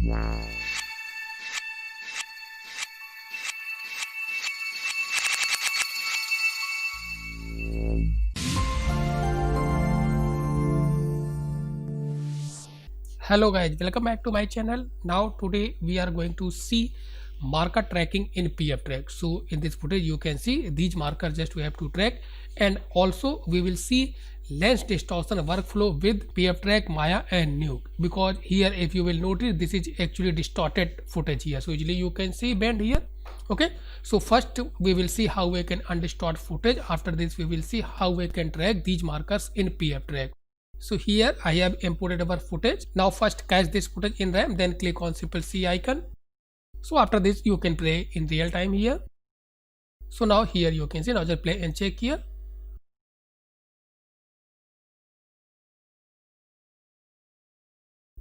Hello guys, welcome back to my channel. Now today we are going to see marker tracking in pftrack. So in this footage you can see these markers just we have to track, and also we will see lens distortion workflow with pftrack, Maya and Nuke, because here if you will notice this is actually distorted footage here. So usually you can see bend here. Okay, so first we will see how we can undistort footage. After this we will see how we can track these markers in pftrack. So here I have imported our footage. Now first cache this footage in RAM, then click on simple C icon. So after this you can play in real time here. So now here you can see, now just play and check here.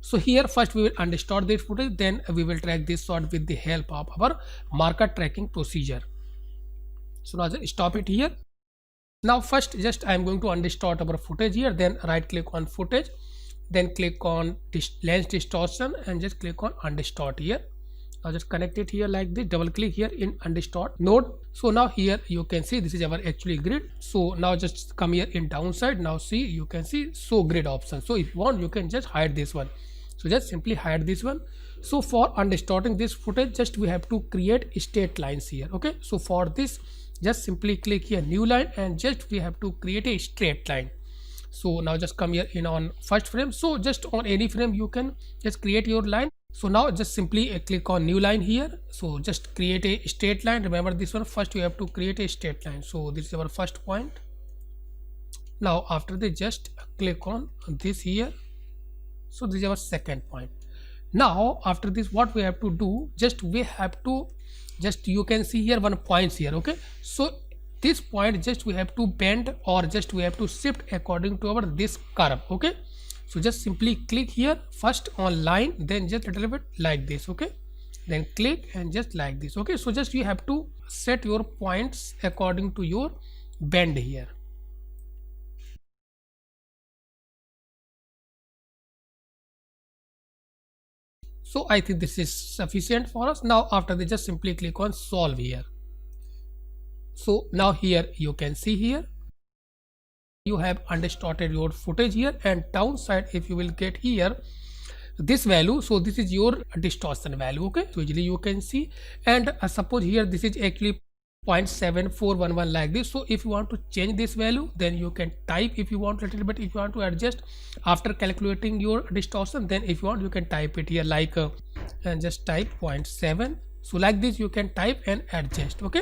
So here first we will undistort this footage, then we will track this shot with the help of our marker tracking procedure. So now just stop it here. Now first just I am going to undistort our footage here, then right click on footage, then click on lens distortion and just click on undistort here. Now just connect it here like this, double click here in undistort node. So now here you can see this is our actually grid. So now just come here in downside. Now see, you can see show grid option. So if you want you can just hide this one. So just simply hide this one. So for undistorting this footage, just we have to create straight lines here. Okay, so for this just simply click here new line and just we have to create a straight line. So now just come here in on first frame. So just on any frame you can just create your line. So now just simply click on new line here. So just create a straight line. Remember this one, first you have to create a straight line. So this is our first point. Now after this just click on this here. So this is our second point. Now after this what we have to do, just we have to just you can see here one points here. Okay, so this point just we have to bend or just we have to shift according to our this curve. Okay, so just simply click here first on line, then just a little bit like this. Okay, then click and just like this. Okay, so just you have to set your points according to your bend here. So I think this is sufficient for us. Now after this just simply click on solve here. So now here you can see here you have undistorted your footage here, and downside if you will get here this value, so this is your distortion value. Okay, so usually you can see, and suppose here this is actually 0.7411 like this. So if you want to change this value, then you can type if you want a little bit. If you want to adjust after calculating your distortion, then if you want you can type it here like and just type 0.7. so like this you can type and adjust. Okay,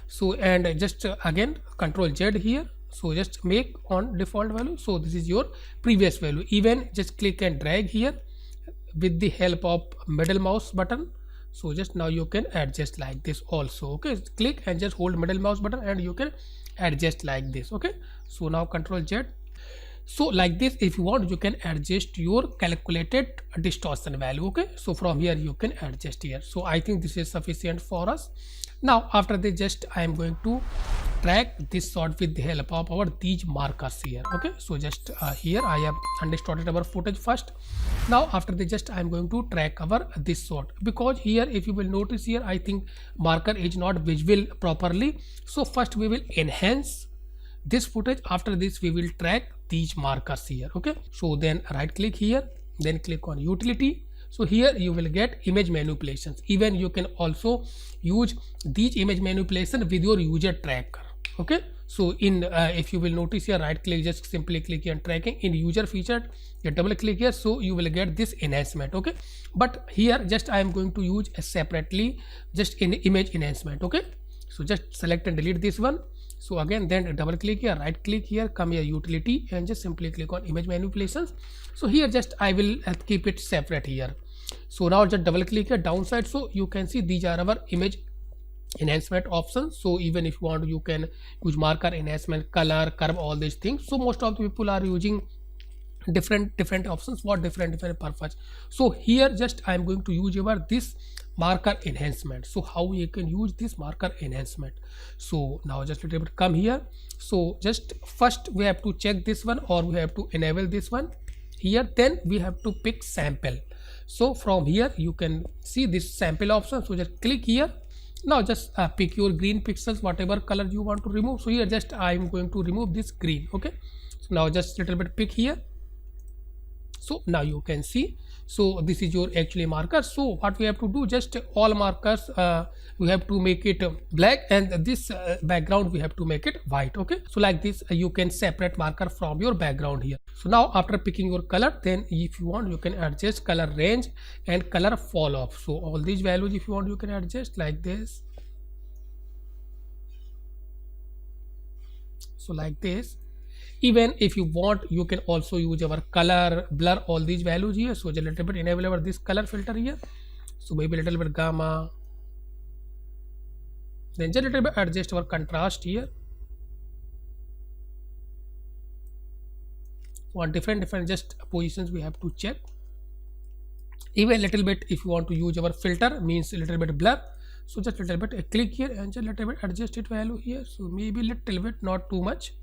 so and just again Control Z here. So just make on default value. So this is your previous value. Even just click and drag here with the help of middle mouse button. So just now you can adjust like this also. Okay, click and just hold middle mouse button and you can adjust like this. Okay, so now Control Z. So like this if you want you can adjust your calculated distortion value. Okay, so from here you can adjust here. So I think this is sufficient for us. Now after this just I am going to track this shot with the help of our these markers here. Okay, so just here I have undistorted our footage first. Now after this just I am going to track our this shot, because here if you will notice here I think marker is not visible properly. So first we will enhance this footage. After this we will track these markers here. Okay, so then right click here, then click on utility. So here you will get image manipulations. Even you can also use these image manipulation with your user tracker. Okay, so in if you will notice here right click, just simply click here on tracking in user feature, you double click here, so you will get this enhancement. Okay, but here just I am going to use separately just in image enhancement. Okay, so just select and delete this one. So again then double click here, right click here, come here utility and just simply click on image manipulations. So here just I will keep it separate here. So now just double click here downside. So you can see these are our image enhancement options. So even if you want you can use marker enhancement, color, curve, all these things. So most of the people are using different options for different purpose. So here just I am going to use your this marker enhancement. So how you can use this marker enhancement? So now just a little bit come here. So just first we have to check this one or we have to enable this one here, then we have to pick sample. So from here you can see this sample option, so just click here. Now just pick your green pixels, whatever color you want to remove. So here just I am going to remove this green. Okay, so now just little bit pick here. So now you can see, so this is your actually marker. So what we have to do, just all markers we have to make it black, and this background we have to make it white. Okay, so like this you can separate marker from your background here. So now after picking your color, then if you want you can adjust color range and color fall off. So all these values if you want you can adjust like this. So like this. Even if you want you can also use our color, blur, all these values here. So just a little bit enable our this color filter here. So maybe a little bit gamma, then just a little bit adjust our contrast here. On different just positions we have to check. Even a little bit if you want to use our filter, means a little bit blur. So just a little bit click here and just a little bit adjust it value here. So maybe a little bit, not too much.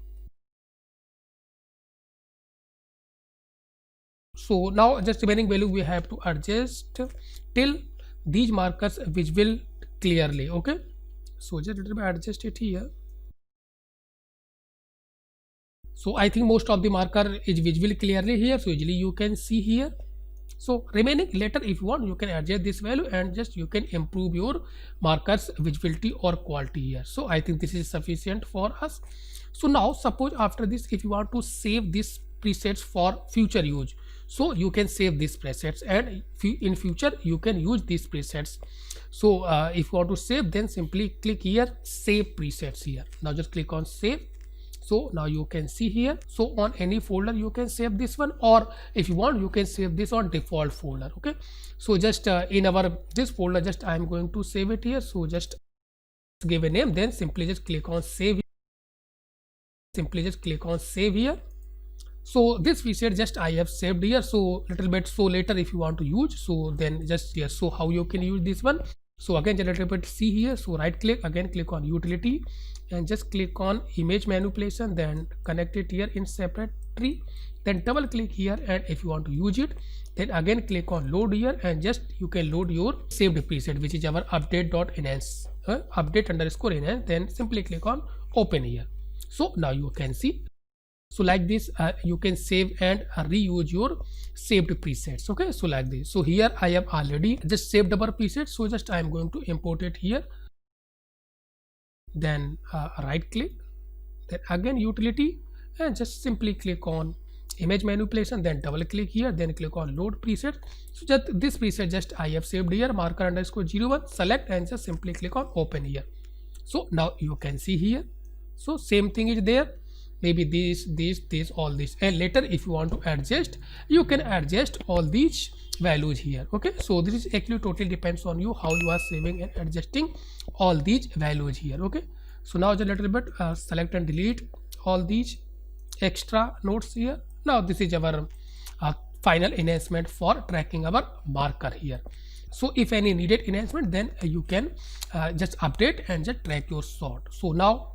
So now just remaining value we have to adjust till these markers visible clearly. Okay, so just a little bit adjust it here. So I think most of the marker is visible clearly here, so usually you can see here. So remaining later if you want you can adjust this value and just you can improve your markers visibility or quality here. So I think this is sufficient for us. So now suppose after this if you want to save this presets for future use, so you can save these presets, and in future you can use these presets. So if you want to save, then simply click here save presets here. Now just click on save. So now you can see here, so on any folder you can save this one, or if you want you can save this on default folder. Okay, so just in our this folder just I am going to save it here. So just give a name, then simply just click on save, simply just click on save here. So this preset just I have saved here. So little bit, so later if you want to use, so then just here. So how you can use this one, so again just a little bit see here. So right click, again click on utility and just click on image manipulation, then connect it here in separate tree, then double click here, and if you want to use it then again click on load here, and just you can load your saved preset, which is our update.enhance, update_enhance, then simply click on open here. So now you can see, so like this you can save and reuse your saved presets. Okay, so like this. So here I have already just saved our preset, so just I am going to import it here, then right click, then again utility, and just simply click on image manipulation, then double click here, then click on load preset. So just this preset just I have saved here, marker_01, select and just simply click on open here. So now you can see here, so same thing is there, maybe this all this, and later if you want to adjust you can adjust all these values here. Okay, so this is actually totally depends on you how you are saving and adjusting all these values here. Okay, so now just a little bit select and delete all these extra nodes here. Now this is our final enhancement for tracking our marker here. So if any needed enhancement, then you can just update and just track your sort. So now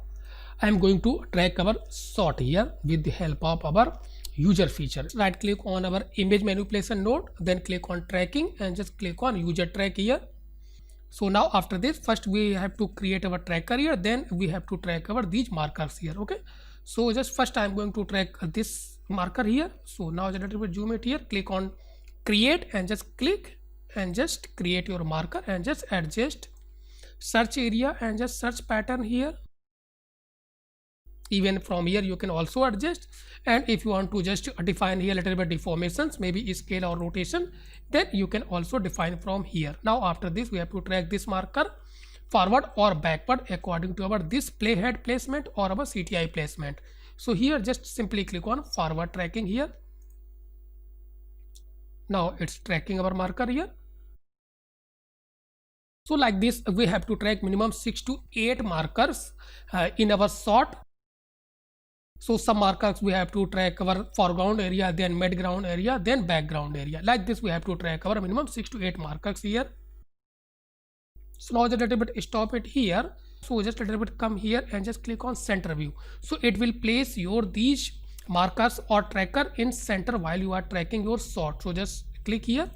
I am going to track our sort here with the help of our user feature. Right click on our image manipulation node, then click on tracking and just click on user track here. So now after this, first we have to create our tracker here, then we have to track our these markers here. Okay, so just first I am going to track this marker here. So now just a little bit zoom it here, click on create and just click and just create your marker and just adjust search area and just search pattern here. Even from here you can also adjust, and if you want to just define here a little bit deformations, maybe scale or rotation, then you can also define from here. Now after this we have to track this marker forward or backward according to our this playhead placement or our CTI placement. So here just simply click on forward tracking here. Now it's tracking our marker here. So like this we have to track minimum 6 to 8 markers in our sort. So some markers we have to track our foreground area, then midground area, then background area. Like this we have to track our minimum 6 to 8 markers here. So now just a little bit stop it here. So just a little bit come here and just click on center view. So it will place your these markers or tracker in center while you are tracking your sort. So just click here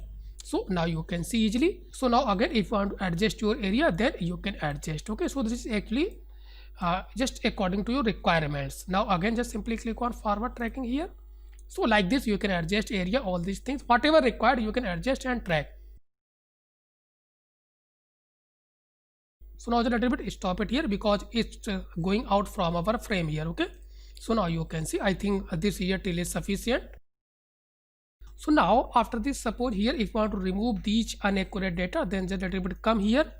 So now you can see easily. So now again, if you want to adjust your area, then you can adjust. Okay, so this is actually just according to your requirements. Now again, just simply click on forward tracking here. So like this, you can adjust area, all these things, whatever required, you can adjust and track. So now just a little bit stop it here because it's going out from our frame here. Okay, so now you can see, I think this here till is sufficient. So now after this, suppose here if you want to remove these inaccurate data, then just a little bit come here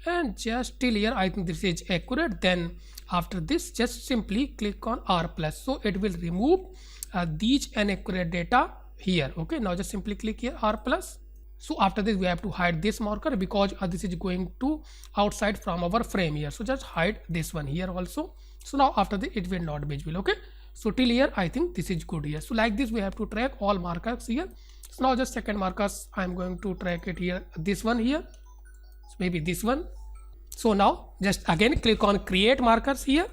and just till here I think this is accurate. Then after this, just simply click on R plus, so it will remove these inaccurate data here. Okay, now just simply click here R plus. So after this, we have to hide this marker because this is going to outside from our frame here. So just hide this one here also. So now after this, it will not be visible. Okay, so till here I think this is good here. So like this, we have to track all markers here. So now just second markers, I'm going to track it here, this one here, so maybe this one. So now just again click on create markers here.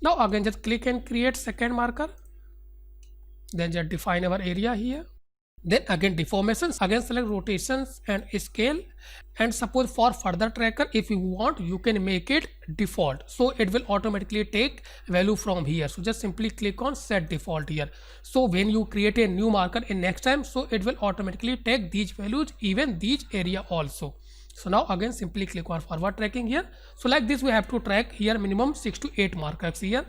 Now again just click and create second marker, then just define our area here. Then again deformations, again select rotations and scale, and suppose for further tracker, if you want, you can make it default, so it will automatically take value from here. So just simply click on set default here. So when you create a new marker in next time, so it will automatically take these values, even these area also. So now again simply click on forward tracking here. So like this, we have to track here minimum 6 to 8 markers here.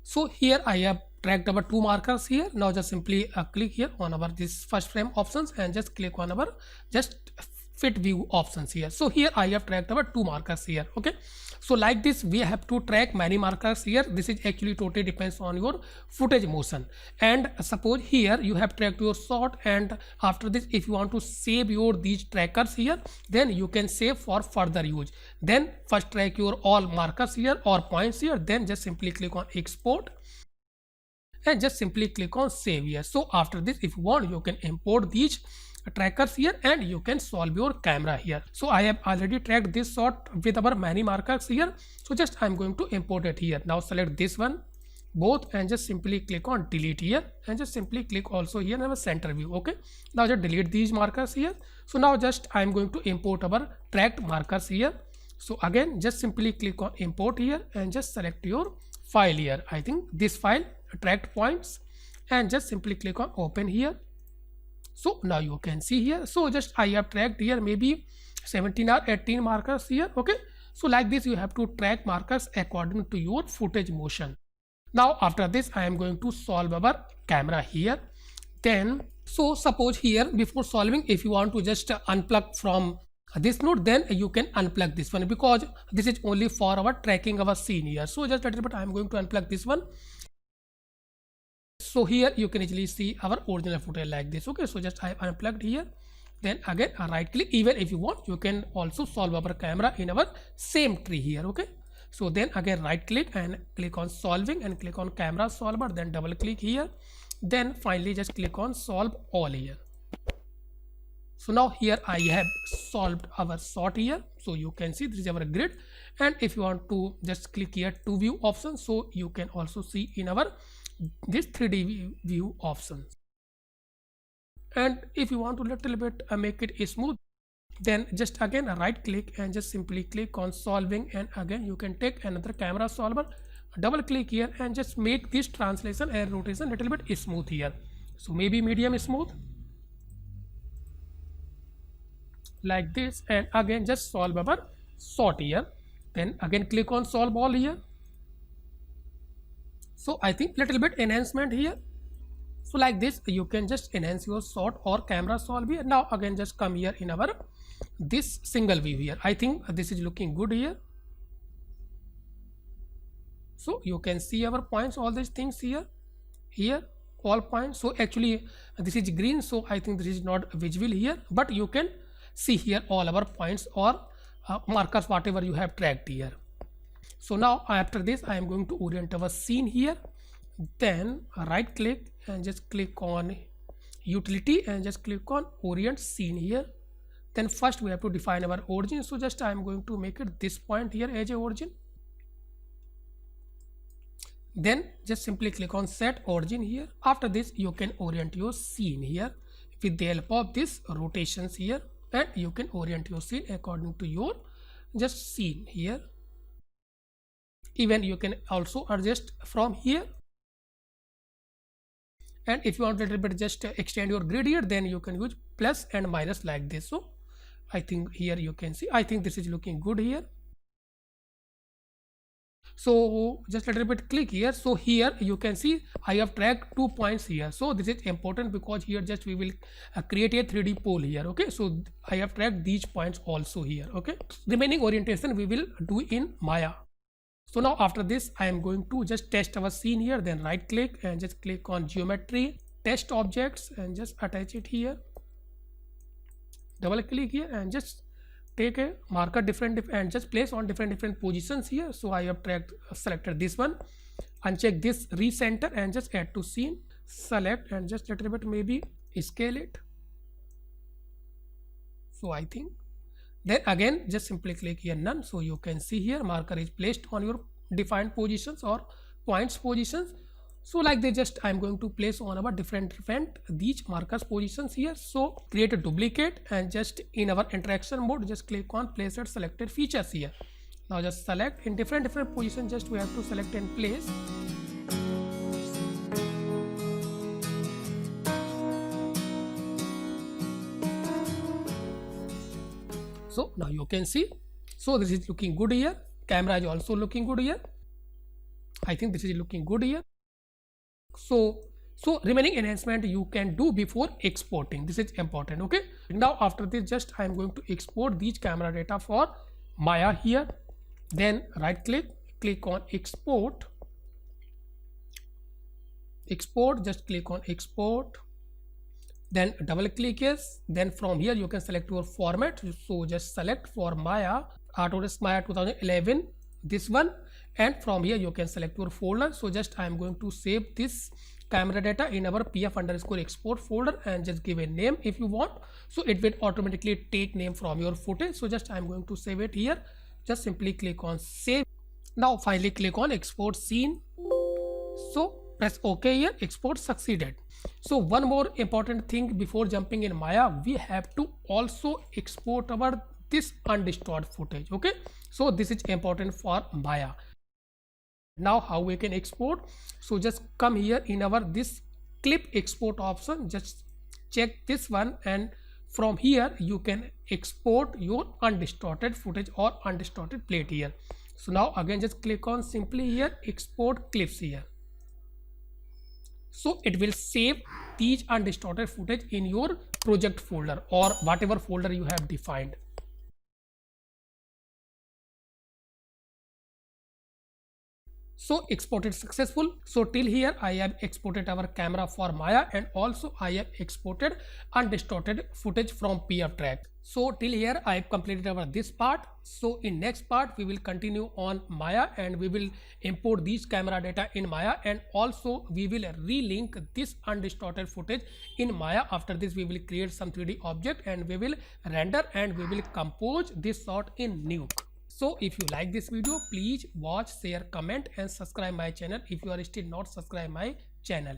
So here I have tracked our 2 markers here. Now just simply click here on our this first frame options and just click on our just fit view options here. So here I have tracked our 2 markers here. Okay, so like this, we have to track many markers here. This is actually totally depends on your footage motion. And suppose here you have tracked your shot, and after this, if you want to save your these trackers here, then you can save for further use. Then first track your all markers here or points here, then just simply click on export and just simply click on save here. So after this, if you want, you can import these trackers here and you can solve your camera here. So I have already tracked this shot with our many markers here. So just I'm going to import it here. Now select this one both and just simply click on delete here and just simply click also here in our center view. Okay, now just delete these markers here. So now just I'm going to import our tracked markers here. So again just simply click on import here and just select your file here. I think this file, tracked points, and just simply click on open here. So now you can see here, so just I have tracked here maybe 17 or 18 markers here. Okay, so like this, you have to track markers according to your footage motion. Now after this, I am going to solve our camera here. Then so suppose here, before solving, if you want to just unplug from this node, then you can unplug this one because this is only for our tracking our scene here. So just a little bit, I am going to unplug this one. So here you can easily see our original footage like this. Okay, so just I have unplugged here. Then again right click. Even if you want, you can also solve our camera in our same tree here. Okay, so then again right click and click on solving and click on camera solver, then double click here, then finally just click on solve all here. So now here I have solved our shot here. So you can see this is our grid, and if you want to just click here to view option, so you can also see in our this 3D view options. And if you want to little bit make it smooth, then just again right click and just simply click on solving, and again you can take another camera solver, double click here and just make this translation and rotation little bit smooth here. So maybe medium smooth like this, and again just solve our shot here. Then again click on solve all here. So I think little bit enhancement here. So like this, you can just enhance your shot or camera solve here. Now again just come here in our this single view here. I think this is looking good here. So you can see our points, all these things here, all points. So actually this is green, so I think this is not visible here, but you can see here all our points or markers, whatever you have tracked here. So now after this, I am going to orient our scene here. Then right click and just click on utility and just click on orient scene here. Then first we have to define our origin. So just I am going to make it this point here as a origin. Then just simply click on set origin here. After this you can orient your scene here with the help of this rotations here, and you can orient your scene according to your just scene here. Even you can also adjust from here, and if you want a little bit just extend your grid here, then you can use plus and minus like this. So I think here you can see, I think this is looking good here. So just a little bit click here. So here you can see I have tracked 2 points here. So this is important because here just we will create a 3D pole here. Okay, so I have tracked these points also here. Okay, remaining orientation we will do in Maya. So now after this I am going to just test our scene here, then right click and just click on geometry, test objects, and just attach it here. Double click here and just take a marker different and just place on different positions here. So I have selected this one, uncheck this recenter and just add to scene, select and just a little bit maybe scale it. So I think then again just simply click here none. So you can see here marker is placed on your defined positions or points positions. So like they just I'm going to place on our different these markers positions here. So create a duplicate and just in our interaction mode just click on place at selected features here. Now just select in different positions, just we have to select and place. So now you can see, so this is looking good here. Camera is also looking good here. I think this is looking good here. So remaining enhancement you can do before exporting. This is important. Okay, now after this just I am going to export these camera data for Maya here. Then right click on export, just click on export, then double click yes. Then from here you can select your format. So just select for Maya, Autodesk Maya 2011, this one, and from here you can select your folder. So just I am going to save this camera data in our pf_export folder and just give a name if you want. So it will automatically take name from your footage. So just I am going to save it here. Just simply click on save. Now finally click on export scene. So press OK here. Export succeeded. So one more important thing before jumping in Maya, we have to also export our this undistorted footage. Okay, so this is important for Maya. Now how we can export? So just come here in our this clip export option, just check this one, and from here you can export your undistorted footage or undistorted plate here. So now again just click on simply here export clips here. So it will save these undistorted footage in your project folder or whatever folder you have defined. So exported successful. So till here I have exported our camera for Maya, and also I have exported undistorted footage from pftrack. So till here I have completed our this part. So in next part we will continue on Maya and we will import these camera data in Maya, and also we will relink this undistorted footage in Maya. After this we will create some 3D object and we will render and we will compose this shot in Nuke. So if you like this video, please watch, share, comment and subscribe my channel if you are still not subscribed my channel.